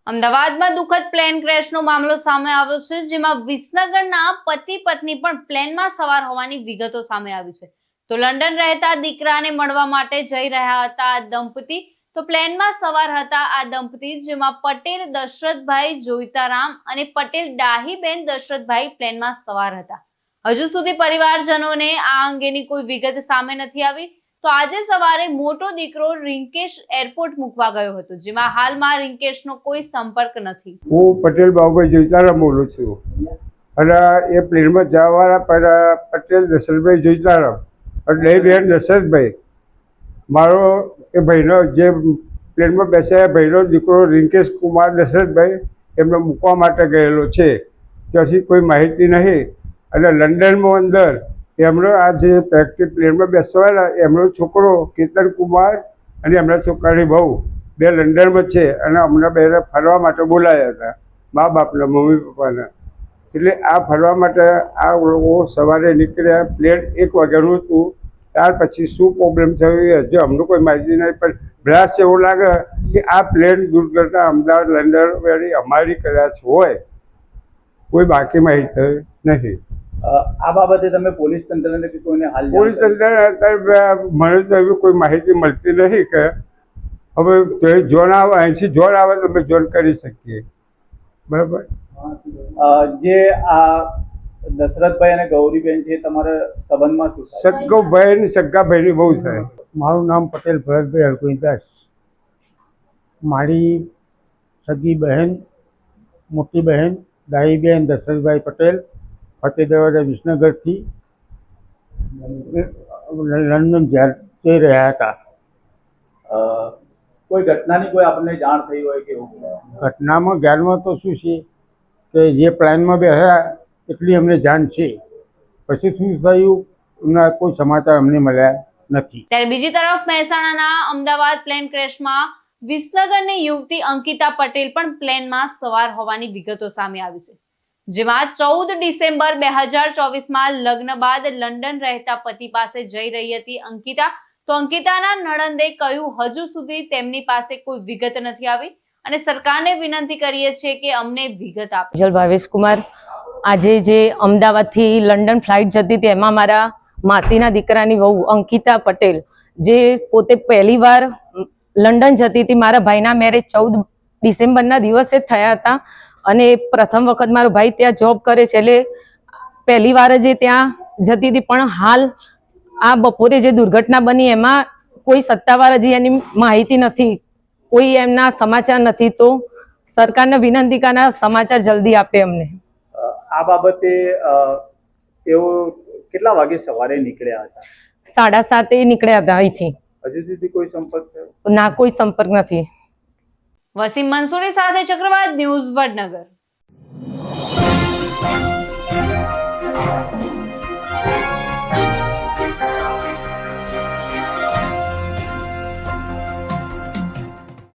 અમદાવાદમાં દુઃખદ પ્લેન ક્રેશનો મામલો સામે આવ્યો છે, જેમાં વિસનગરના પતિ પત્ની પણ પ્લેનમાં સવાર હોવાની વિગતો સામે આવી છે. તો લંડન રહેતા દીકરાને મળવા માટે જઈ રહ્યા હતા આ દંપતી. તો પ્લેનમાં સવાર હતા આ દંપતી, જેમાં પટેલ દશરથભાઈ જોઈતારામ અને પટેલ ડાહીબેન દશરથભાઈ પ્લેનમાં સવાર હતા. હજુ સુધી પરિવારજનોને આ અંગેની કોઈ વિગત સામે નથી આવી. તો આજે સવારે મોટો દીકરો રિંકેશ એરપોર્ટ મૂકવા ગયો હતો, જેમાં હાલમાં રિંકેશનો કોઈ સંપર્ક નથી. હું પટેલ બાબુભાઈ જોઈતારામ બોલું છું અને એ પ્લેનમાં જવાવાળા પટેલ દશરથભાઈ જોઈતારામ એટલે એ બેન દશરથભાઈ મારો એ ભાઈનો જે પ્લેનમાં બેસ્યા ભાઈનો દીકરો રિંકેશ કુમાર દશરથભાઈ એમને મૂકવા માટે ગયેલો છે. ત્યાંથી કોઈ માહિતી નહીં અને લંડનમાં અંદર એમનો આ જે પ્રેક્ટિસ પ્લેનમાં બેસવાના એમનો છોકરો કેતન કુમાર અને એમના છોકરાની બહુ બે લંડનમાં છે અને અમને બેને ફરવા માટે બોલાયા હતા, મા બાપના મમ્મી પપ્પાના. એટલે આ ફરવા માટે આ લોકો સવારે નીકળ્યા. પ્લેન 1 વાગ્યાનું હતું. ત્યાર પછી શું પ્રોબ્લેમ થયો એ હજુ અમને કોઈ માહિતી નહીં, પણ બ્લાસ્ટ એવું લાગે કે આ પ્લેન દુર્ઘટના અમદાવાદ લંડન વાળી અમારી કદાચ હોય, કોઈ બાકી માહિતી નથી. આ બાબતે તમે પોલીસ તંત્રને કે કોઈને હાલ પોલીસ તંત્ર અત્યારે મને તો એવી કોઈ માહિતી મળતી નથી કે હવે જોન આવે અહીંથી જોન આવે તો અમે જોન કરી શકીએ. બરાબર. જે આ દશરથભાઈ અને ગૌરીબેન છે તમારા સંબંધમાં શું? સગ્ગો ભાઈ ને સગ્ગા ભાઈની બહુ છે. મારું નામ પટેલ ભરતભાઈ હરકુદાસ. મારી સગી બહેન, મોટી બહેન દાહીબેન દશરથભાઈ પટેલ ફતેહગઢ વિસનગરથી લંડન જઈ રહ્યા હતા. કોઈ ઘટનાની કોઈ આપણને જાણ થઈ હોય કે ઘટનામાં જ્ઞાનમાં તો શું છે કે જે પ્લેનમાં બેઠા એટલી અમને જાણ છે, પછી શું થયું એમના કોઈ સમાચાર અમને મળ્યા નથી. ત્યારે બીજી તરફ મહેસાણાના અમદાવાદ પ્લેન ક્રેશમાં વિસનગરની યુવતી અંકિતા પટેલ પણ પ્લેનમાં સવાર હોવાની વિગતો સામે આવી છે, જેમાં 14 ડિસેમ્બર 2024માં લગ્ન બાદ લંડન રહેતા પતિ પાસે જઈ રહી હતી અંકિતા. તો અંકિતાના નણંદે કહ્યું હજુ સુધી તેમની પાસે કોઈ વિગત નથી આવી અને સરકારને વિનંતી કરીએ છીએ કે અમને વિગત આપે. ભાવેશ કુમાર, આજે જે અમદાવાદથી લંડન ફ્લાઇટ જતી હતી એમાં મારા માસીના દીકરાની વહુ અંકિતા પટેલ, જે પોતે પહેલી વાર લંડન જતી હતી. મારા ભાઈના મેરેજ 14 ડિસેમ્બરના દિવસે થયા હતા અને પ્રથમ વખત મારો ભાઈ ત્યાં જોબ કરે છે, એટલે પહેલી વાર જ ત્યાં જતી હતી. પણ હાલ આ બપોરે જે દુર્ઘટના બની એમાં કોઈ સત્તાવાર હજી એની માહિતી નથી, કોઈ એમના સમાચાર નથી. તો સરકારને વિનંતી કે સમાચાર જલ્દી આપે અમને. આ બાબતે તેઓ કેટલા વાગે સવારે નીકળ્યા હતા? 7:30 નીકળ્યા હતા અહીંથી. હજુ સુધી કોઈ સંપર્ક થયો? ના, કોઈ સંપર્ક નથી. વસીમ મંસૂરી સાથે ચક્રવાત ન્યૂઝ, વડનગર.